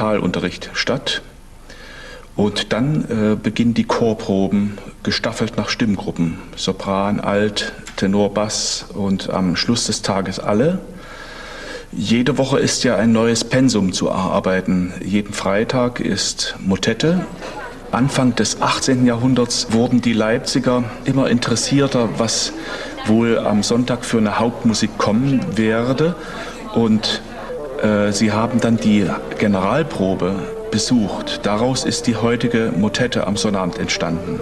Instrumentalunterricht statt. Und dann beginnen die Chorproben, gestaffelt nach Stimmgruppen. Sopran, Alt, Tenor, Bass und am Schluss des Tages alle. Jede Woche ist ja ein neues Pensum zu erarbeiten. Jeden Freitag ist Motette. Anfang des 18. Jahrhunderts wurden die Leipziger immer interessierter, was wohl am Sonntag für eine Hauptmusik kommen werde. Und sie haben dann die Generalprobe besucht. Daraus ist die heutige Motette am Sonnabend entstanden.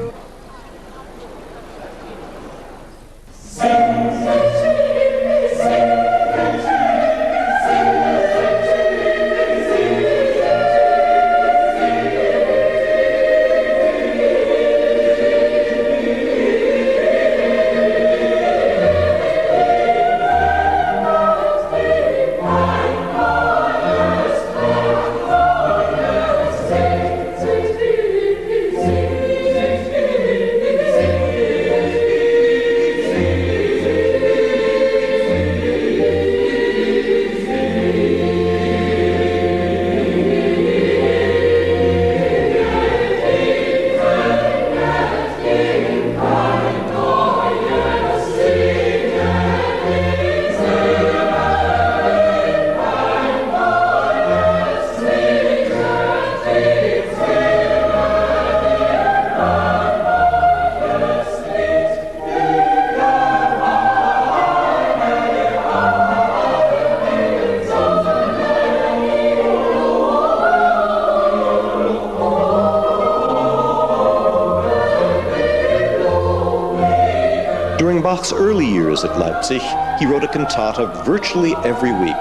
During Bach's early years at Leipzig, he wrote a cantata virtually every week.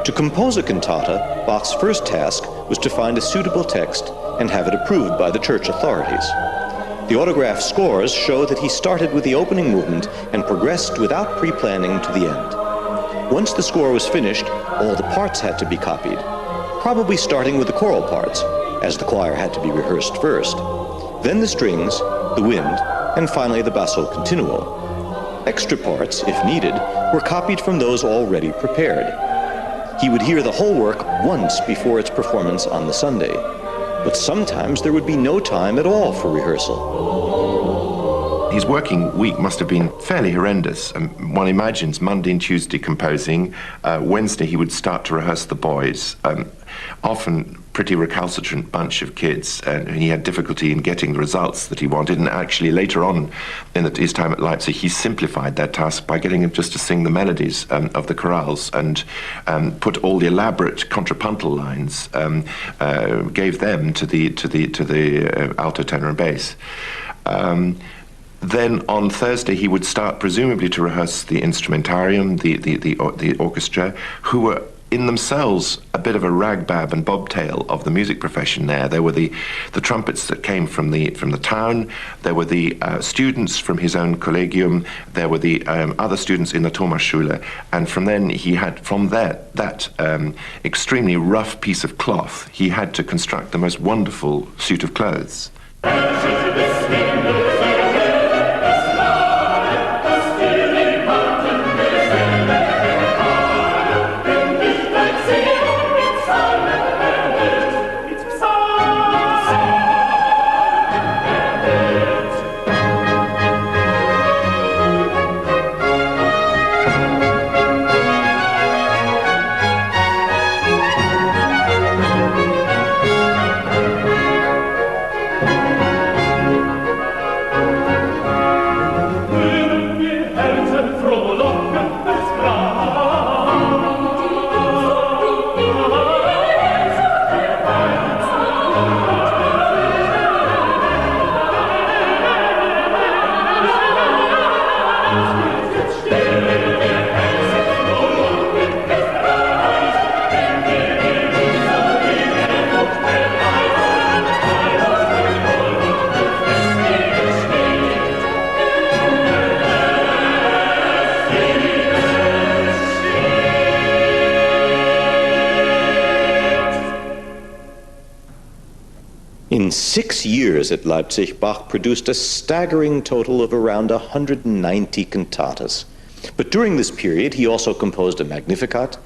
To compose a cantata, Bach's first task was to find a suitable text and have it approved by the church authorities. The autograph scores show that he started with the opening movement and progressed without pre-planning to the end. Once the score was finished, all the parts had to be copied, probably starting with the choral parts, as the choir had to be rehearsed first. Then the strings, the wind, and finally the basso continuo. Extra parts, if needed, were copied from those already prepared. He would hear the whole work once before its performance on the Sunday, but sometimes there would be no time at all for rehearsal. His working week must have been fairly horrendous. One imagines Monday and Tuesday composing, Wednesday he would start to rehearse the boys, often pretty recalcitrant bunch of kids, and he had difficulty in getting the results that he wanted. And actually later on in his time at Leipzig, he simplified that task by getting him just to sing the melodies of the chorales and put all the elaborate contrapuntal lines, gave them to the alto, tenor, and bass. Then on Thursday he would start presumably to rehearse the instrumentarium, the orchestra, who were in themselves a bit of a ragbab and bobtail of the music profession there. There were the trumpets that came from the town, there were the students from his own collegium, there were the other students in the Thomasschule, and from then he had, from that extremely rough piece of cloth, he had to construct the most wonderful suit of clothes. In 6 years at Leipzig, Bach produced a staggering total of around 190 cantatas. But during this period, he also composed a Magnificat,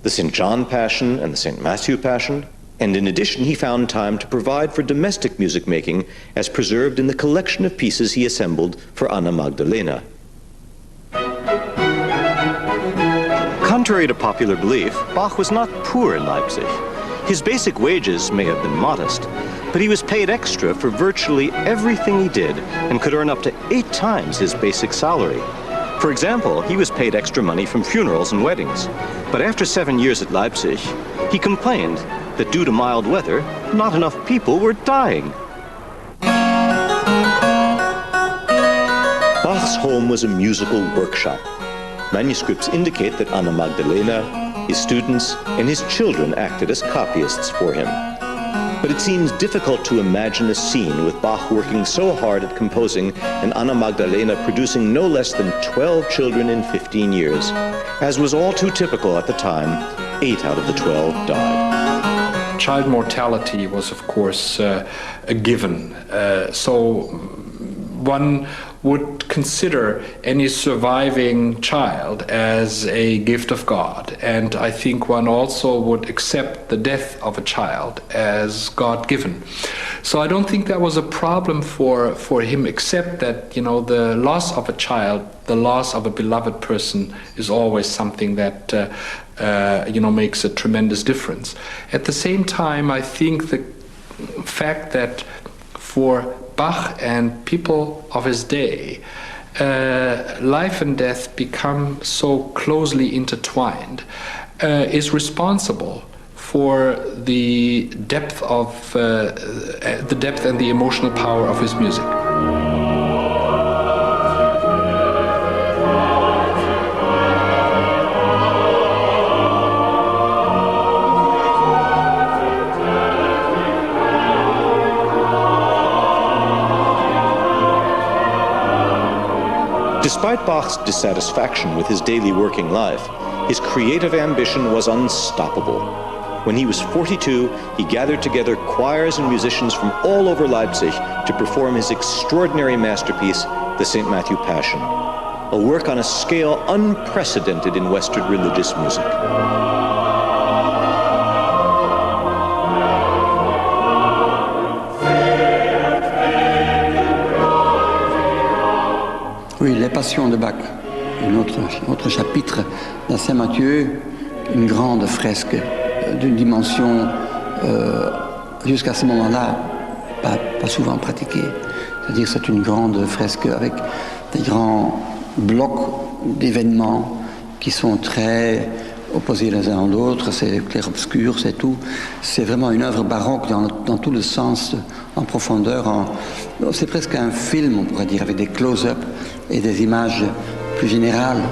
the St. John Passion and the St. Matthew Passion, And in addition, he found time to provide for domestic music making as preserved in the collection of pieces he assembled for Anna Magdalena. Contrary to popular belief, Bach was not poor in Leipzig. His basic wages may have been modest, but he was paid extra for virtually everything he did and could earn up to 8 times his basic salary. For example, he was paid extra money from funerals and weddings. But after 7 years at Leipzig, he complained that due to mild weather, not enough people were dying. Bach's home was a musical workshop. Manuscripts indicate that Anna Magdalena, his students, and his children acted as copyists for him. But it seems difficult to imagine a scene with Bach working so hard at composing and Anna Magdalena producing no less than 12 children in 15 years. As was all too typical at the time, 8 out of the 12 died. Child mortality was, of course, a given. So one would consider any surviving child as a gift of God. And I think one also would accept the death of a child as God-given. So I don't think that was a problem for him, except that, you know, the loss of a child, the loss of a beloved person is always something that, makes a tremendous difference. At the same time, I think the fact that for Bach and people of his day, life and death become so closely intertwined, is responsible for the depth and the emotional power of his music. Despite Bach's dissatisfaction with his daily working life, his creative ambition was unstoppable. When he was 42, he gathered together choirs and musicians from all over Leipzig to perform his extraordinary masterpiece, the St. Matthew Passion, a work on a scale unprecedented in Western religious music. Oui, les Passions de Bach, un autre chapitre dans Saint Matthieu, une grande fresque d'une dimension jusqu'à ce moment-là pas souvent pratiquée. C'est-à-dire c'est une grande fresque avec des grands blocs d'événements qui sont très opposés les uns aux autres, c'est clair-obscur, c'est tout. C'est vraiment une œuvre baroque dans tout le sens, en profondeur. C'est presque un film, on pourrait dire, avec des close-up et des images plus générales.